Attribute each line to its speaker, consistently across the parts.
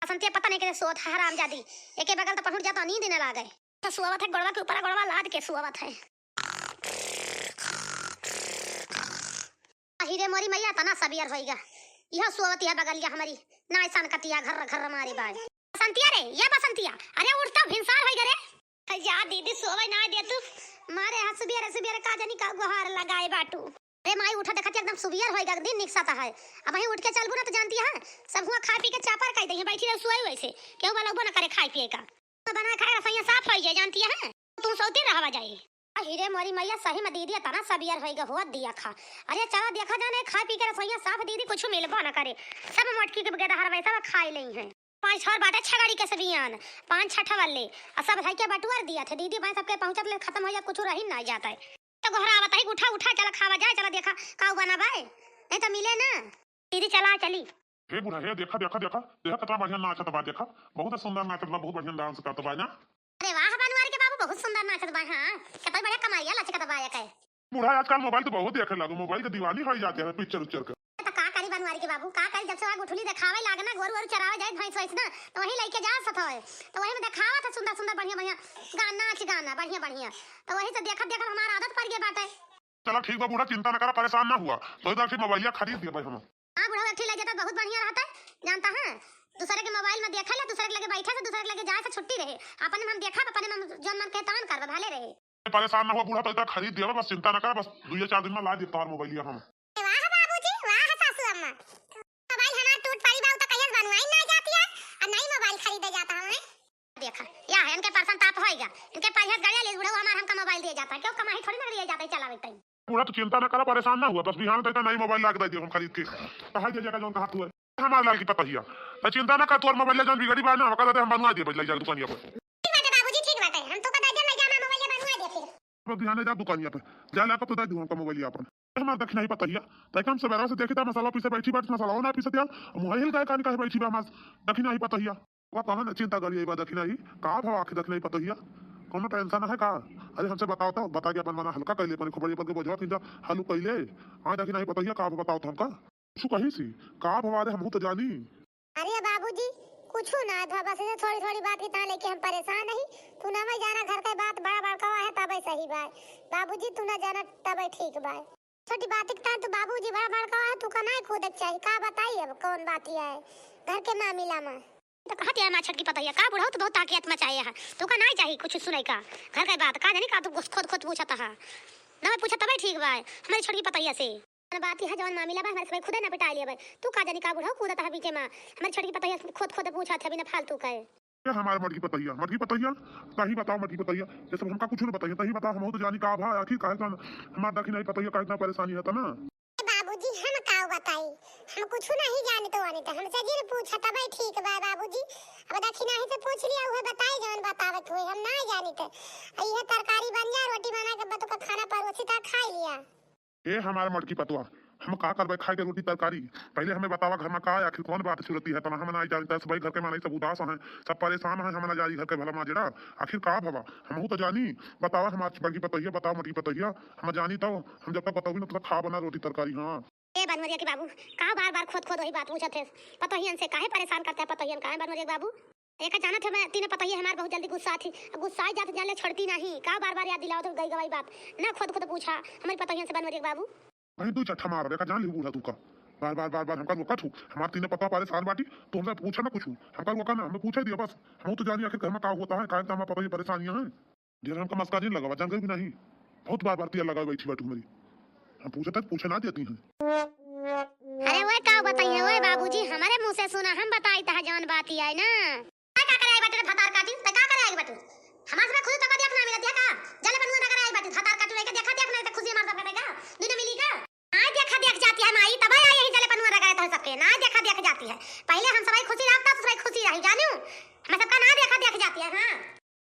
Speaker 1: बसंती पता नहीं के सोत है हरामजादी। एके बगल तो पहुंच जाता नींद न लागे। तो सुआवत है गोड़वा के ऊपर गोड़वा लाद के सुआवत है। हीरे मोरी मैया तना सबियर होइगा। यह सुआवती है बगलिया हमारी ना ऐसा कतिया घर घर मारी बाय। बसंतिया रे ये बसंतिया अरे उठता भिनसार होइगा रे। जा दीदी सोवे ना दे तू मारे हाथ सुबियर का जानी का गुहार लगाए बाटू। अरे माई उठा देखत एकदम सुबियर होइगा दिन निकसाता है। अब वही उठ के चलबू ना तो जानती है सब हुआ खा पी के चापर कर दे बैठी रह सोए वैसे केहू वाला बना करे खाए पिए का बना खाए रसोईया साफ हो जाए जानती है तू सौती रहवा जाए। हीरे मोरी मैया सही में दीदी तना सबियर होइगा हुआ दिया खा। अरे चला देखा जाने खा पी के रसोईया साफ दीदी कुछ मिलबो ना करे सब मटकी के बगैर हर वैसा खाई ले हैं। पांच छह बाटे छगाड़ी के सबियान पांच छठा वाले और सब भाई के बटुआर दिया थे दीदी भाई सबके पहुंचत ले खत्म हो जाए कुछ रही ना जाता है तो घोरा बताई उठा उठा चला खावा जाए चला देखा का बना भाई नहीं तो मिले ना दीदी चला चली।
Speaker 2: हे बुढ़ा हे देखा देखा देखा देखा कितना बढ़िया नाचत बा देखा बहुत सुंदर नाचत बा बहुत बढ़िया डांस करत बा ना।
Speaker 1: अरे वाह बनवारी के बाबू बहुत सुंदर नाचत बा। हां कितना बढ़िया कमाइया लचकत बा एक है।
Speaker 2: बुढ़ा आजकल मोबाइल तो बहुत देखे लागो मोबाइल के दीवानी हो जाते हैं पिक्चर उच्चर के।
Speaker 1: तो का करी बनवारी के बाबू का करी जब से गुठली दिखावे लागना गोर गोर चरावे जाए भैंस वैस ना तो वही लेके जा सत है तो वही में दिखावा था सुंदर सुंदर बढ़िया बढ़िया गाना बढ़िया बढ़िया तो वही से देखत देखत हमारा आदत पड़ गई बाटे।
Speaker 2: चलो ठीक बा बुढ़ा चिंता न करा परेशान ना हुआ तो इधर से मोबाइल खरीद दिया भाई हम।
Speaker 1: हां बुढ़ा ठीक लगे तो बहुत बढ़िया रहता है जानता है दूसरे के मोबाइल में देखा ले दूसरे के लगे बैठा से दूसरे के लगे जाए से छुट्टी रहे अपने में हम देखा अपने में जन मन कहतान कर भाले रहे।
Speaker 2: परेशान ना हुआ बुढ़ा तो इधर खरीद दिया बस चिंता न करा बस 2-4 दिन में ला देता हूं मोबाइल हम।
Speaker 1: वाह बाबूजी वाह सासू अम्मा मोबाइल हमारा टूट पड़ी बा तो कहिया बनवाई ना जाती है और नई मोबाइल खरीदे जाता हमें देखा या है इनके पर्सन ताप होएगा इनके परिहत गाड़ी ले बुढ़ा हमारा हमका मोबाइल दे जाता है क्यों कमाई थोड़ी ना ले जाता है चलावे टाइम।
Speaker 2: बुढ़ा तो चिंता न करा परेशान ना हुआ बस बिहान तक नई मोबाइल ला के दे दियो हम खरीद के कहा जे जगह जोन कहा तू है हमार लाल की पता हिया तो चिंता न कर तोर मोबाइल जोन बिगड़ी बा ना कहता हम बनवा दे बज ले जा दुकानिया पर।
Speaker 1: ठीक बात है बाबूजी ठीक बात है हम तो कदा जन ले जाना मोबाइल बनवा दे फिर
Speaker 2: अब बिहान जा दुकानिया पे जा ला के तो दे दूं हमका मोबाइल अपन हमार दक्षिण ही पता हिया तक हम सवेरा से देखता मसाला पीसे बैठी बात मसाला ना पीसे दिया मोबाइल का कान का बैठी बा हमार दक्षिण ही पता हिया वो कहां चिंता करिए बा दक्षिण ही का भाव आखिर दक्षिण ही पता हिया कोनो टेंशन है का। अरे हमसे बताओ तो बता के अपन मना हल्का कर ले अपन खोपड़ी पर के बोझवा किंजा हलू कर ले आ दक्षिण ही पता हिया का बताओ तो हमका कुछ कही सी का भवा दे हम तो जानी।
Speaker 1: अरे बाबूजी कुछ ना था बस ये थोड़ी थोड़ी बात इतना लेके हम परेशान नहीं तू ना मैं जाना घर का बात बड़ा बड़ा कवा है तब सही बात बाबूजी तू ना जाना तब ठीक बात छोटी बात इतना तो बाबूजी बड़ा बड़ा कवा है तू का ना खुद चाहिए का बताइए अब कौन बात है घर के मामला में तो कहती है माछट की पता है का बुढ़ा तो बहुत ताकत मचाए है तू का नहीं चाहिए कुछ सुनाई का घर का बात का जानी का तू खुद खुद पूछता है ना मैं पूछा तब ठीक बा हमारी छोटी पता है से बात है जौन मामला बा हमारे खुद ना पिटा लिया तू का जानी का बुढ़ा कूदता है बीच में हमारी छोटी पता है खुद खुद पूछा था बिना फालतू का
Speaker 2: क्या हमारे मटकी पतैया कहीं बताओ मटकी पतैया ये सब हमका कुछ नहीं बताइए कहीं बताओ हम तो जानी का भा आखिर काहे का हमार दखी नहीं पतैया का इतना परेशानी है ना।
Speaker 1: बाबूजी हम का बताई हम कुछ नहीं जाने तो आने हम से जी पूछा तब ठीक बा बाबूजी अब दखी नहीं से पूछ लिया हुए बताई जौन बतावत हुए हम ना जानी थे ये तरकारी बन जा रोटी बना के बतू का खाना परोसी ता खा लिया
Speaker 2: ए हमारे मटकी पतवा हम का करबे खाए के रोटी तरकारी पहले हमें बतावा घर में का आखिर कौन बात सूरती है तना हम ना जानता सब घर के माने सब उदास हैं सब परेशान हैं हम ना जारी घर के भला माजरा आखिर का भवा हम तो जानी बतावा हम मटकी पतैया बताओ मटकी पतैया हम जानी तो हम जब तक बताऊंगी ना तब तक खा बना रोटी तरकारी। हां
Speaker 1: ए बनवरिया के बाबू का बार-बार खुद वही बात पूछत है पतोहियन से काहे परेशान करता है पतोहियन काहे बनवरिया बाबू एक जाना थे मैं तीन पता ही हमार बहुत जल्दी गुस्सा थी गुस्सा जाते जाने छोड़ती नहीं का बार-बार याद दिलाओ तो गई गवाई बात ना खुद पूछा हमारी पतोहियन से बनवरिया बाबू
Speaker 2: कहीं तू चट्ठा मार देखा जान ली बूढ़ा तू का बार हमका रोका छू हमार तीन पता परेशान बाटी तो हमसे पूछा ना कुछ हमका रोका ना हमें पूछा दिया बस हम तो जानी आखिर घर में का होता है काहे हमारा पता ही परेशानियां हैं जरा हमका मस्का नहीं लगा जानकारी भी नहीं बहुत बार तिया लगा बैठी बाटू मेरी हम पूछे तक पूछे ना देती हैं।
Speaker 1: अरे वो का बताइए ओए बाबूजी हमारे मुंह से सुना हम बताई ता जान बात ही है ना का करे बटे भतार काटी त का करे बटे हमार से खुद तक देखना मिला देखा जले बनवा ना करे बटे भतार काटू के देखा देखना त खुशी मार सकता का दुनिया मिली का ना देखा देख जाती है माई तब आई यही जले बनवा रखा है सबके ना देखा देख जाती है पहले हम सबई खुशी रखता तो सबई खुशी रही जानू हम सबका ना देखा देख जाती है। हां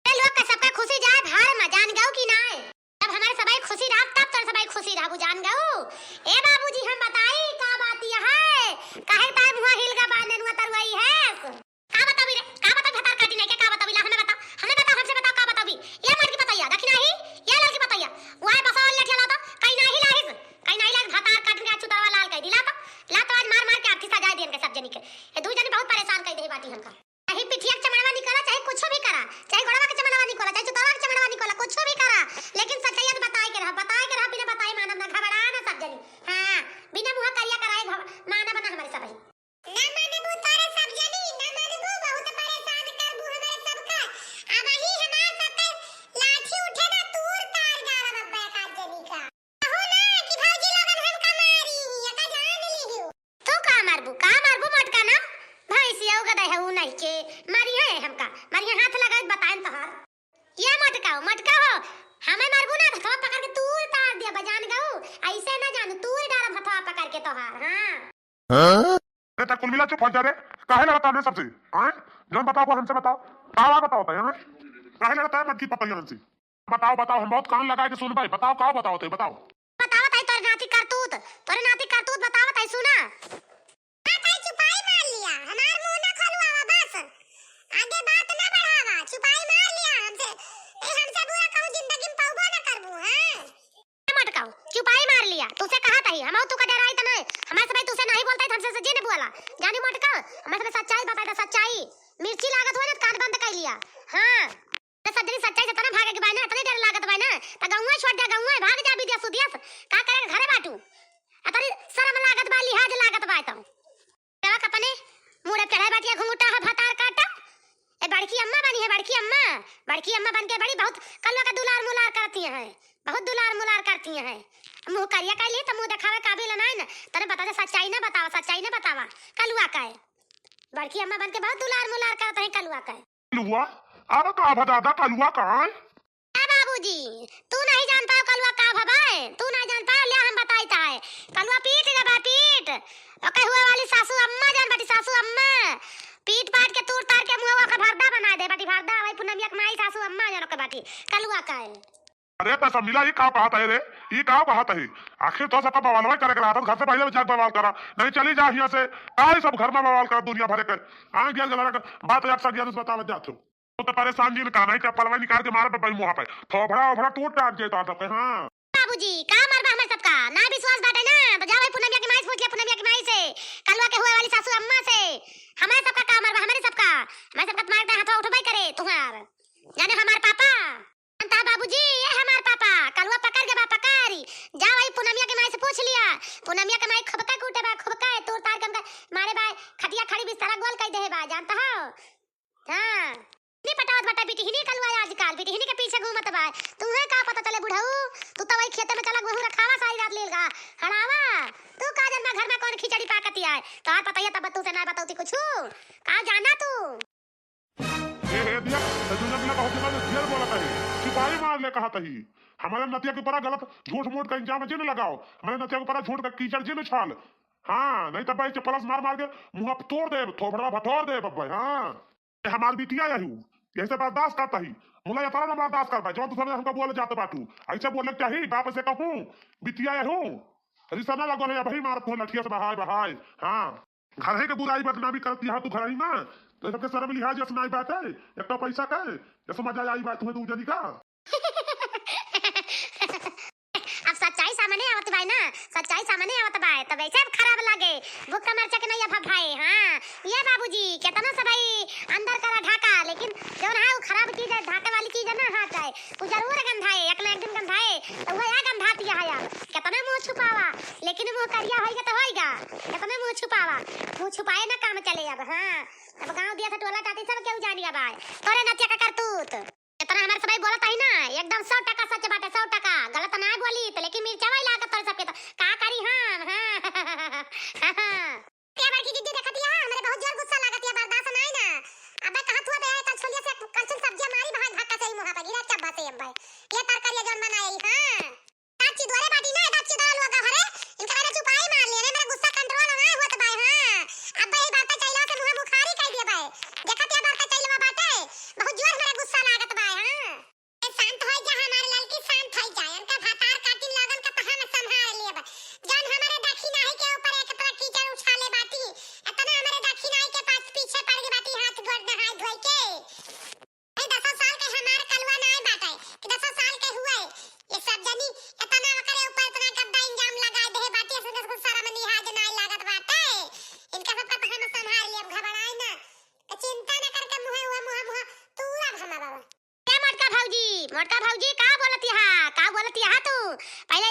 Speaker 1: ये लोग का सबका खुशी जाए भाड़ में जान गाओ की ना जब हमारे सबई खुशी रख तब तो सबई खुशी रहू जान गाओ ए बाबूजी हम बताई का बात यह है काहे टाइम हुआ हिल का बांधे हुआ तरवाई है का बताबी रे का बता भतार काटी नहीं के का बताबी ला हमें बता हमसे बता का बताबी ये मर की बताइया दक्षिण ही ये लाल की बताइया वो है बसा वाले ठेला तो कहीं नहीं लाहिस कहीं नहीं लाग भतार काटने का चुतावा लाल कह दिला तो ला तो आज मार मार के आरती सजा देन के सब जनी के ये दू जनी बहुत परेशान कर दे बाटी हमका। चाह पीने बताए मानव ना घबरा ना सब जनी। हां बिना मुंह करिया कराए माना बना हमारे सब ही ना मानबू तारे सब जनी ना मानबू बहुत परेशान करबू हमारे सबका। अब ही हमार सबके लाठी उठे ना तूर तार डाला बब्बा का जनी का हो ना कि भौजी लगन हम का मारी या का जान लीहू तो का मारबू मटका ना भैंसिया गदा है उ नहीं के मारी है हमका मारी हाथ लगाए बताएं तोहार ये मटका हो हमें मारबू ना हथवा पकड़ के तूर तार दिया बजान गाऊ ऐसे ना जान तूर डाल हथवा पकड़ के तोहार। हां
Speaker 2: अरे तक कुल मिला चुप हो जा रे काहे लड़ता है सबसे हैं जो बताओ हमसे बताओ कावा बताओ हैं काहे लड़ता है मटकी पपैया हमसे बताओ हम बहुत कान लगाए के सुन भाई बताओ का बताओ बताओ
Speaker 1: तोर नाती करतूत बतावत है सुना ताई चुपाई मार लिया हमार मुंह ना खोलवावा बस आगे बात ना बढ़ावा चुपाई मार लिया हमसे हमसे बुरा कहूं जिंदगी में पाऊबो ना करबू। हां मत कहू चुपाई मार लिया तुसे कहा था हम तू का डराई त नहीं हमारे से भाई तुसे नहीं बोलता हमसे से जी ने बोला जानी मत कह हमारे से सच्चाई बता दे सच्चाई मिर्ची लागत हो ना कान बंद कर लिया। हां तो सदरी सच्चाई से तना भागे के बाय ना तने डर लागत बाय ना त गौवा छोड़ दे गौवा भाग जा विदेश सुदियस का करे घरे बाटू अतरी शर्म लागत बा लिहाज लागत बा त तेरा कपने मुड़े चढ़ाई बाटिया घुंघटा है भतार काटा ए बड़की अम्मा बनी है बड़की अम्मा बन के बड़ी बहुत कलवा का दुलार मुलार करती है बहुत दुलार मुलार करती है मुंह करिया का लिए त मुंह दिखावे काबिल ना है ना तने बता दे सच्चाई ना बतावा कलवा का है बड़की अम्मा बन के बहुत दुलार मुलार करते हैं कलवा का है
Speaker 2: लुआ अब का भदादा कलवा कहां है
Speaker 1: बाबूजी तू नहीं जान पाओ कलवा का भबाए तू नहीं जान पाओ ले हम बताईता है कलवा पीट जबा पीट ओके हुआ वाली सासू अम्मा जान बाटी सासू अम्मा पीट पाट के तूर तार के मुंहवा का भरदा बना दे बाटी भरदा भाई पुनमिया के माई सासू अम्मा जान के बाटी कलवा का है।
Speaker 2: अरे पैसा मिला ये का कहता है रे ये का कहता है आखिर तो सबका बवाल करे रहा था घर से पहले जाके बवाल करा नहीं चली जा यहां से काय सब घर में बवाल करा दुनिया भरे कर आ गया गला बात एक सक बतावत जाते तो परेशान जी ने कहा नहीं चप्पलवा निकाल के मारे पे मुंह पे थोबड़ा टूट टाट जेता सब के। हां
Speaker 1: बाबूजी का मरबा हमर सबका ना विश्वास बाटे ना तो जाओ पुनमिया की माई से पूछ ले पुनमिया की माई से कलवा के हुए वाली सासू अम्मा से हमारे सबका का मरबा हमारे सबका मारते हाथ उठबाई करे तुम्हार जाने हमार पापा अंता बाबूजी ये हमार पापा कलवा पकड़ के बा पकारी जाओ भाई पुनमिया की माई से पूछ लिया पुनमिया की माई खबका कूटे बा खबका तोड़ तार के मारे बा खटिया खड़ी बिस्तर गोल कर दे बा जानता हो। हां नी पटावत बटा बेटी हिनी कलवा आजकल बेटी हिनी के पीछे घूमत बा तुम्हें का पता चले बुढ़ऊ तू तो वही खेत में चला गेहूं रखावा सारी रात लेलगा हड़ावा तू का जन्मा घर में कौन खिचड़ी पाकती है तो पता है तब तू से ना बताऊती कुछ का जाना तू
Speaker 2: ए दिया तजुना बिना बहुत बार ढेर बोला है सिपाही मार ले कहा तही हमारे नतिया के ऊपर गलत झूठ मूठ का इंजाम जिन लगाओ हमारे नतिया के ऊपर झूठ का कीचड़ जिन छाल। हां नहीं तब भाई प्लस मार के मुंह तोड़ दे थोबड़ा भटोर दे बब्बा। हां हमार बिटिया यही ऐसे बर्दाश्त करता ही मुला ये तरह ना बर्दाश्त कर पाए जो तू हमको बोले जाते बाटू ऐसे बोलने चाहिए बाप से कहूं बिटिया यही रिश्ता ना लगो भाई मारत हो लठिया से बहाय। हां घर है के बुराई बदनामी करती है तू घर ही ना तो सबके शर्म लिहाज जैसे नहीं बात है एक तो पैसा का है जैसे मजा आई बात तुम्हें तू जनी का
Speaker 1: अब सच्चाई सामने आवत भाई ना सच्चाई सामने आवत भाई तब ऐसे खराब लागे भूख मरचा के नहीं अब भाई। हां ये बाबूजी कितना सब भाई अंदर करा ढाका लेकिन जौन है वो खराब चीज है ढाके वाली चीज है ना हाथ है वो जरूर गंधाए एक ना एक दिन गंधाए तो वो या गंधाती है या कितना मुंह छुपावा लेकिन मुंह करिया होएगा तो होएगा कितना मुंह छुपावा मुंह छुपाए ना काम चले अब। हां अब गांव दिया से टोला टाटी सब केहू जानिया भाई तोरे नतिया का करतूत इतना हमारे सबाई बोलत है ना एकदम 100% सच बात है 100% गलत ना बोली तो लेकिन मिर्चा वाली लागत तर सबके तो का करी। हां क्या बार की दीदी देखती है हमारे बहुत जोर गुस्सा लागत है बर्दाश्त नहीं ना अबे कहां हुआ बे कल छोलिया से कल सुन सब्जी मारी भाग धक्का से मुंह पे गिरा चब्बा से अब भाई ये तरकारी जौन बनाई। हां काची द्वारे बाटी ना काची दाल लगा हरे इनका मैंने चुपाई मार लिया मेरा गुस्सा कंट्रोल ना होत भाई। हां अब भाई बात चला से मुंह बुखारी कर दिया भाई देखत है बात चलवा बाटे बहुत जोर मेरा गुस्सा लागत भाई। हां शांत हो जा हमारे लड़की शांत हो जा इनका भातार काटिन लगन का तहां में संभाल लिया जौन हमारे दक्षिणा है के ऊपर एक तरह कीचड़ उछाले बाटी इतना हमारे दक्षिणा है के पास पीछे पड़ गई बाटी हाथ गोड़ नहाय धोई के ए 10 साल के हमारे कलवा ना बाटे कि 10 साल के हुए ये सब जनी इतना करे ऊपर इतना गद्दा इंजाम लगा दे बाटी से कुछ सारा में निहाज ना लागत बाटे इनका सबका तहां में संभाल लिया घबराए ना तो चिंता न करके मुंह तूरा भमा बाबा मोटका भौजी का बोलती है तू पहले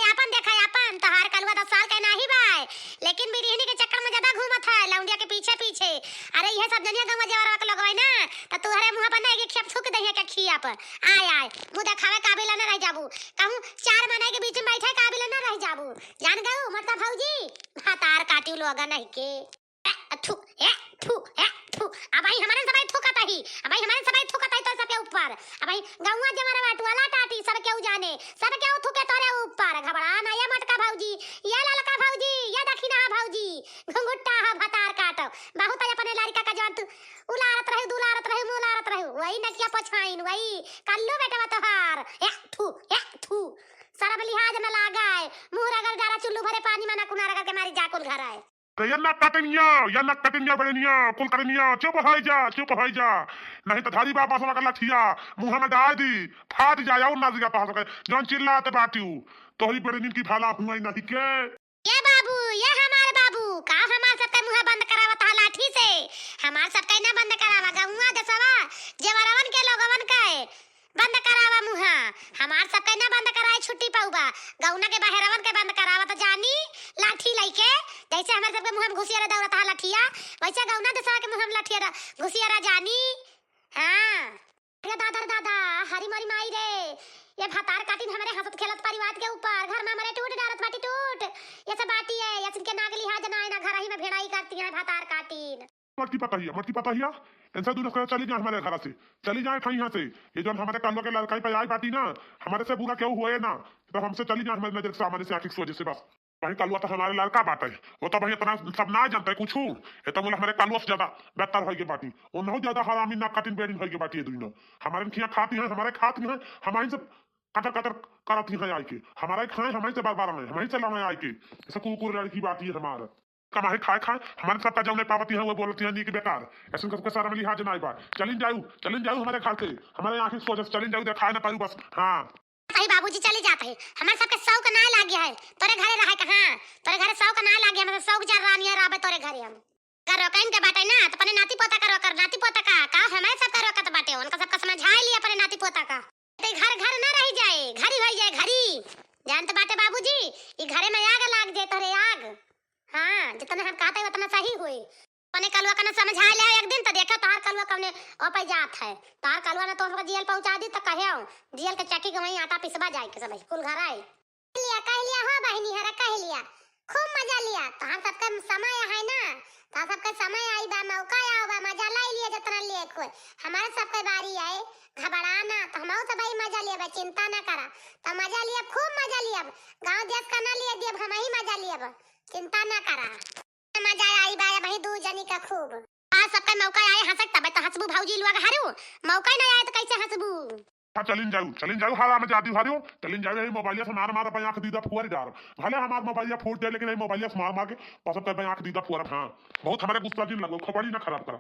Speaker 1: जान तहार कलवा 10 साल का नहीं बाय, लेकिन बिरहनी के चक्कर में ज्यादा घूमत है लौंडिया के पीछे पीछे। अरे ये सब जनिया गांव जवारा के लगवाई ना त तोहरे मुंह पर नहीं के खेप थूक दहिया के खिया पर आय आय मुंह देखावे काबिल न रह जाबू। कहूं 4 महीने के बीच में बैठे काबिल न रह जाबू। जान गऊ मतलब भौजी हातार काटियो लोग नहीं के थू ए थू ए थू। अब भाई हमारे सब थूकत ही, अब भाई हमारे सब थूकत ही तो सबके ऊपर। अब भाई गांवा जमारा बाटवाला टाटी सब केहू जाने, सब केहू थूके तोरे ऊपर। घबरा ना ये मटका भौजी, ये ललका भौजी, ये दखिना भौजी, घुंघुट्टा हा भतार काट बहुत अपने लड़का का जवान तू उलारत रहे दुलारत रहे मुलारत रहे वही नकिया पछाइन वही कल्लू बेटा तोहार ए थू। सारा लिहाज न लगाए मुंह रगड़ गारा चुल्लू भरे पानी में ना कुना रगड़ के मारी जाकुल घर आए।
Speaker 2: या ना कटनिया बड़निया कुल करनिया चुप हो जा नहीं तो धारी बाबा सवा कर लठिया मुंह में डाल दी फाट जाए और ना दिया पा सके जौन चिल्लाते बाटियो तोहरी बड़नी की भाला हुआ नहीं के।
Speaker 1: ये बाबू ये हमारे बाबू का हमार सबके मुंह बंद करावत है लाठी से। हमार सबके ना बंद करावा गौवा दसवा जेवरवन के लोगवन के बंद करावा मुंह। हमार सबके ना बंद कराए छुट्टी पाऊबा गौना के बाहरवन के बंद करावा तो जानी लाठी लइके जैसे हमारे सबके मुंह में घुसियारा दौड़त है लाठिया वैसे गौना दसवा के मुंह में लाठिया घुसियारा जानी। हां अरे दादा हरी मरी माई रे ये भतार काटिन हमारे हंसत खेलत परिवार के ऊपर घर में हमारे टूट डारत बाटी टूट ये सब बाटी है ये इनके नागली हाज ना ना घर ही में भेड़ाई करती है भतार काटिन।
Speaker 2: मटकी पता हिया ऐसा दूर कर चली जाए हमारे घर से चली जाए कहीं यहाँ से ये जो हमारे कानों के लड़काई पे आई बाटी ना हमारे से बुरा क्यों हुए ना तो हमसे चली जाए हमारे नजर के सामने से आखिर की वजह से बस वही कालुआ तो हमारे लड़का बाटे वो तो भाई इतना सब ना जानता है कुछ ये तो बोले हमारे कालुआ से ज्यादा बेहतर होगी बाटी वो न ज्यादा हरामी ना काटिन बेरिन होगी बाटी ये दुनिया हमारे खिया खाती है हमारे खाती है हमारे से कटर करती है आई के हमारे खाए हमारे से बार में हमारे से लड़ाई आई के ऐसा कुकुर लड़की बाटी है हमारा कमाए खाए हमारे सबका जब नहीं पावती है वो बोलती है नी की बेकार ऐसे सबके सारा में लिहाज ना बात चलिन जाऊ हमारे घर से हमारे आंखें सोच चलिन जाऊ दिखाए ना पाऊ बस। हाँ
Speaker 1: भाई बाबूजी चले जाते हैं हमारे सबके शौक ना लाग गया है तोरे घरे रहे कहां तोरे घरे शौक ना लाग गया मतलब शौक चल रानी है राबे तोरे घरे हम करो कहीं के बाटे ना तो अपने नाती पोता करो कर नाती पोता का हमारे सब करो का बाटे उनका सबका समझा लिया अपने नाती पोता का ते घर ना रह जाए घरी हो जाए घरी जानते बाटे बाबूजी ये घरे में आग लाग जाए तोरे आग। हां जितना हम कहते हैं उतना सही हुई अपने कलवा का ना समझा ले एक दिन तो देखो तार कलवा कौने ओपे जात है तार कलवा ने तो हमको जेल पहुंचा दी तो कहे जेल के चक्की के वहीं आटा पिसवा जाए के सब कुल घर आए कह लिया हो बहनी हरा कह लिया खूब मजा लिया तो हम सबका समय है ना तो सबका समय आई बा मौका आया बा मजा लाई लिया जितना लिए कोई हमारे सबके बारी आए घबराना तो हम सब भाई मजा लिया चिंता ना करा तो मजा लिया खूब मजा लिया गांव देश का ना लिया दिया हम ही मजा लिया चिंता ना करा मजा आई बा भाई दू जनी का खूब आज सबका मौका आए हंसक तब तो हंसबू भौजी लोग हारू मौका नहीं आए तो कैसे हंसबू।
Speaker 2: हाँ चलिन जाऊ हारा में जाती हारियो चलिन जाऊ मोबाइल से मार पे आंख दीदा फुआर डार भले हमार मोबाइल फूट जाए लेकिन मोबाइल से मार के पसंद कर आंख दीदा फुआर। हाँ बहुत हमारे गुस्सा दिन लगो खबड़ी ना खराब करा।